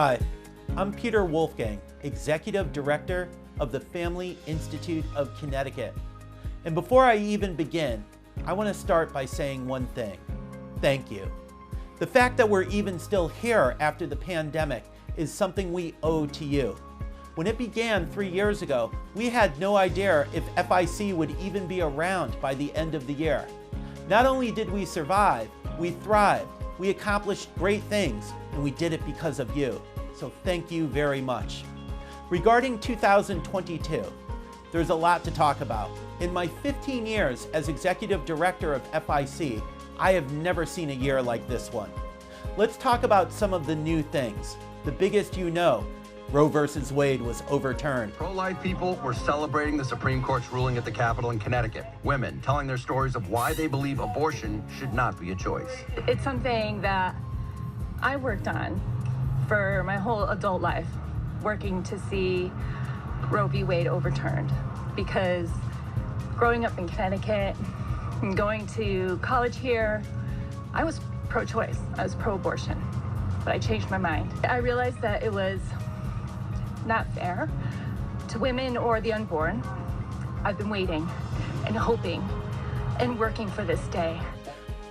Hi, I'm Peter Wolfgang, Executive Director of the Family Institute of Connecticut. And before I even begin, I want to start by saying one thing. Thank you. The fact that we're even still here after the pandemic is something we owe to you. When it began 3 years ago, we had no idea if FIC would even be around by the end of the year. Not only did we survive, we thrived, we accomplished great things, and we did it because of you. So thank you very much. Regarding 2022, there's a lot to talk about. In my 15 years as Executive Director of FIC, I have never seen a year like this one. Let's talk about some of the new things. The biggest you know, Roe versus Wade was overturned. Pro-life people were celebrating the Supreme Court's ruling at the Capitol in Connecticut. Women telling their stories of why they believe abortion should not be a choice. It's something that I worked on for my whole adult life, working to see Roe v. Wade overturned. Because growing up in Connecticut and going to college here, I was pro-choice, I was pro-abortion, but I changed my mind. I realized that it was not fair to women or the unborn. I've been waiting and hoping and working for this day.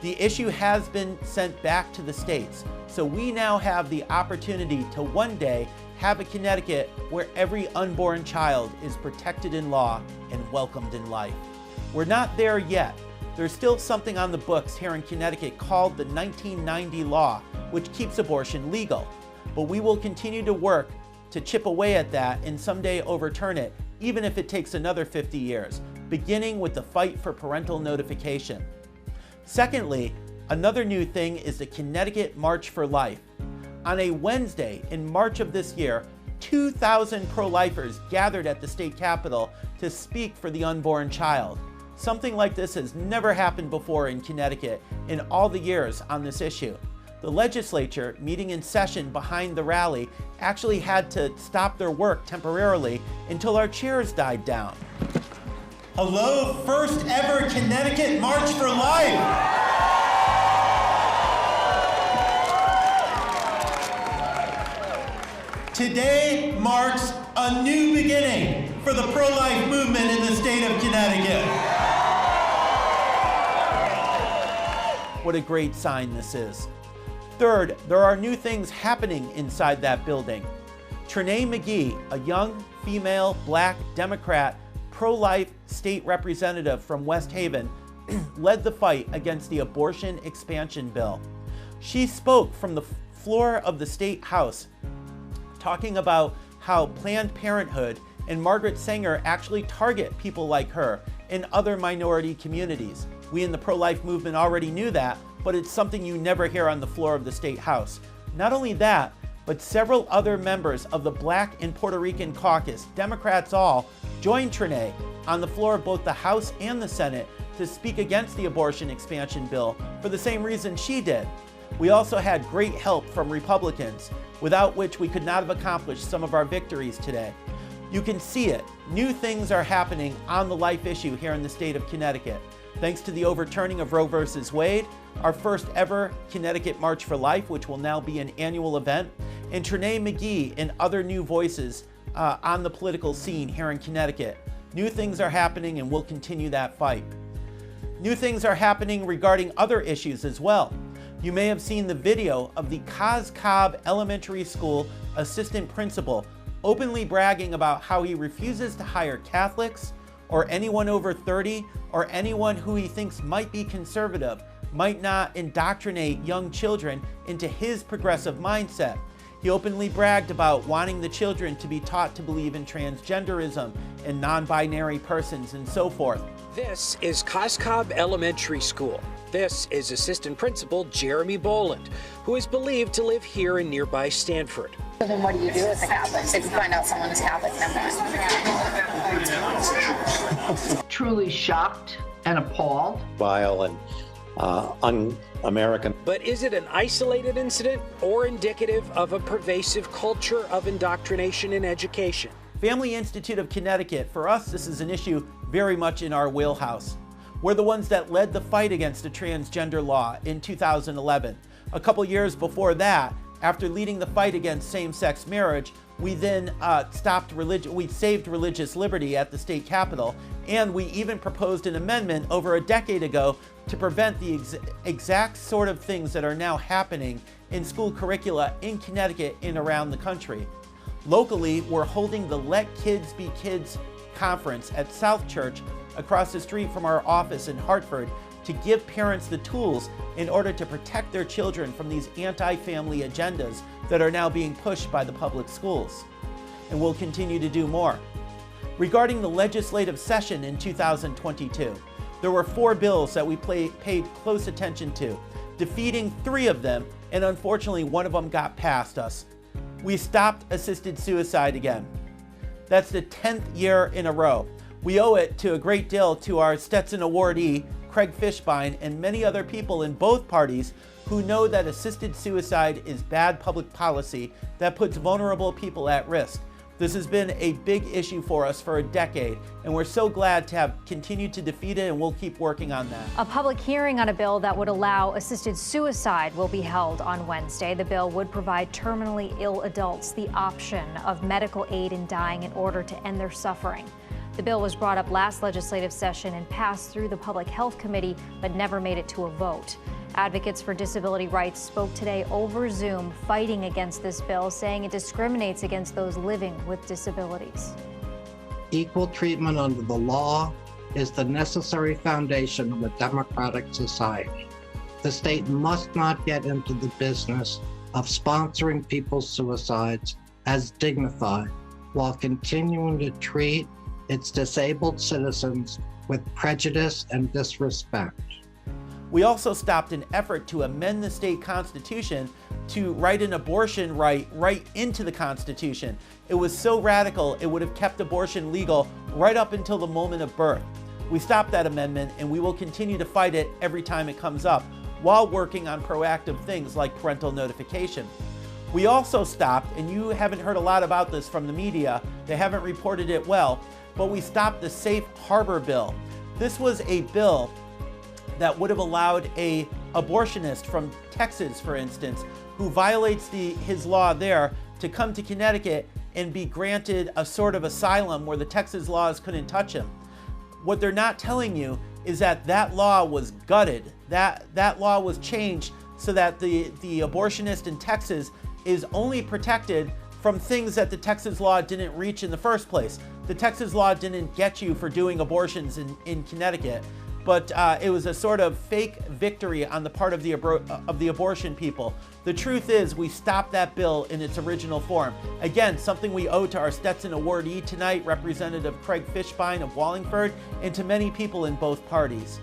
The issue has been sent back to the states, so we now have the opportunity to one day have a Connecticut where every unborn child is protected in law and welcomed in life. We're not there yet. There's still something on the books here in Connecticut called the 1990 law, which keeps abortion legal. But we will continue to work to chip away at that and someday overturn it, even if it takes another 50 years, beginning with the fight for parental notification. Secondly, another new thing is the Connecticut March for Life. On a Wednesday in March of this year, 2,000 pro-lifers gathered at the state capitol to speak for the unborn child. Something like this has never happened before in Connecticut in all the years on this issue. The legislature, meeting in session behind the rally, actually had to stop their work temporarily until our chairs died down. Hello, first ever Connecticut March for Life! Today marks a new beginning for the pro-life movement in the state of Connecticut. What a great sign this is. Third, there are new things happening inside that building. Trenae McGee, a young, female, black Democrat, pro-life state representative from West Haven, led the fight against the abortion expansion bill. She spoke from the floor of the State House, talking about how Planned Parenthood and Margaret Sanger actually target people like her in other minority communities. We in the pro-life movement already knew that, but it's something you never hear on the floor of the State House. Not only that, but several other members of the Black and Puerto Rican caucus, Democrats all, joined Trenae on the floor of both the House and the Senate to speak against the abortion expansion bill for the same reason she did. We also had great help from Republicans, without which we could not have accomplished some of our victories today. You can see it. New things are happening on the life issue here in the state of Connecticut. Thanks to the overturning of Roe versus Wade, our first ever Connecticut March for Life, which will now be an annual event, and Trenae McGee and other new voices on the political scene here in Connecticut. New things are happening and we'll continue that fight. New things are happening regarding other issues as well. You may have seen the video of the Cos Cob Elementary School assistant principal openly bragging about how he refuses to hire Catholics or anyone over 30 or anyone who he thinks might be conservative, might not indoctrinate young children into his progressive mindset. He openly bragged about wanting the children to be taught to believe in transgenderism and non-binary persons and so forth. This is Cos Cob Elementary School. This is Assistant Principal Jeremy Boland, who is believed to live here in nearby Stanford. So then what do you do with the Catholics if you find out someone is Catholic? Truly shocked and appalled. Vile and un-American. But is it an isolated incident or indicative of a pervasive culture of indoctrination in education? Family Institute of Connecticut, for us, this is an issue very much in our wheelhouse. We're the ones that led the fight against the transgender law in 2011. A couple years before that, After leading the fight against same-sex marriage, we then we saved religious liberty at the state capitol, and we even proposed an amendment over a decade ago to prevent the exact sort of things that are now happening in school curricula in Connecticut and around the country. Locally, we're holding the Let Kids Be Kids conference at South Church across the street from our office in Hartford to give parents the tools in order to protect their children from these anti-family agendas that are now being pushed by the public schools. And we'll continue to do more. Regarding the legislative session in 2022, there were 4 bills that we paid close attention to, defeating 3 of them, and unfortunately one of them got past us. We stopped assisted suicide again. That's the 10th year in a row. We owe it to a great deal to our Stetson awardee, Craig Fishbein, and many other people in both parties who know that assisted suicide is bad public policy that puts vulnerable people at risk. This has been a big issue for us for a decade, and we're so glad to have continued to defeat it, and we'll keep working on that. A public hearing on a bill that would allow assisted suicide will be held on Wednesday. The bill would provide terminally ill adults the option of medical aid in dying in order to end their suffering. The bill was brought up last legislative session and passed through the Public Health Committee, but never made it to a vote. Advocates for disability rights spoke today over Zoom, fighting against this bill, saying it discriminates against those living with disabilities. Equal treatment under the law is the necessary foundation of a democratic society. The state must not get into the business of sponsoring people's suicides as dignified while continuing to treat its disabled citizens with prejudice and disrespect. We also stopped an effort to amend the state constitution to write an abortion right into the Constitution. It was so radical, it would have kept abortion legal right up until the moment of birth. We stopped that amendment, and we will continue to fight it every time it comes up, while working on proactive things like parental notification. We also stopped, and you haven't heard a lot about this from the media, they haven't reported it well, but we stopped the Safe Harbor bill. This was a bill that would have allowed a abortionist from Texas, for instance, who violates his law there, to come to Connecticut and be granted a sort of asylum where the Texas laws couldn't touch him. What they're not telling you is that that law was gutted. That law was changed so that the abortionist in Texas is only protected from things that the Texas law didn't reach in the first place. The Texas law didn't get you for doing abortions in Connecticut, but it was a sort of fake victory on the part of the abortion people. The truth is, we stopped that bill in its original form. Again, something we owe to our Stetson awardee tonight, Representative Craig Fishbein of Wallingford, and to many people in both parties.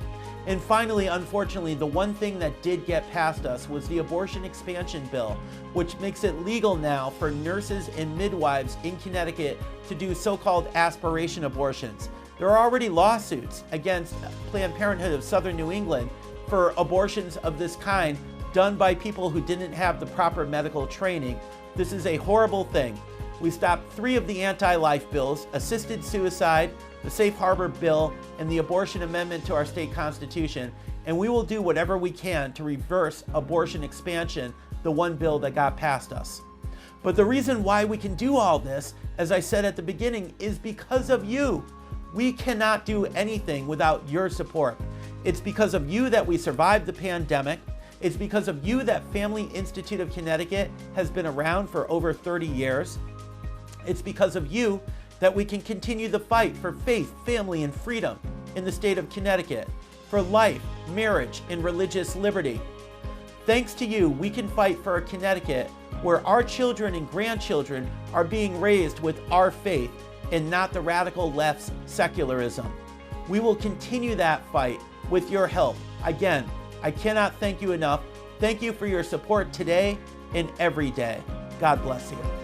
And finally, unfortunately, the one thing that did get past us was the abortion expansion bill, which makes it legal now for nurses and midwives in Connecticut to do so-called aspiration abortions. There are already lawsuits against Planned Parenthood of Southern New England for abortions of this kind done by people who didn't have the proper medical training. This is a horrible thing. We stopped 3 of the anti-life bills: assisted suicide, the Safe Harbor bill, and the abortion amendment to our state constitution, and we will do whatever we can to reverse abortion expansion, the one bill that got past us. But the reason why we can do all this, as I said at the beginning, is because of you. We cannot do anything without your support. It's because of you that we survived the pandemic. It's because of you that Family Institute of Connecticut has been around for over 30 years. It's because of you that we can continue the fight for faith, family, and freedom in the state of Connecticut, for life, marriage, and religious liberty. Thanks to you, we can fight for a Connecticut where our children and grandchildren are being raised with our faith and not the radical left's secularism. We will continue that fight with your help. Again, I cannot thank you enough. Thank you for your support today and every day. God bless you.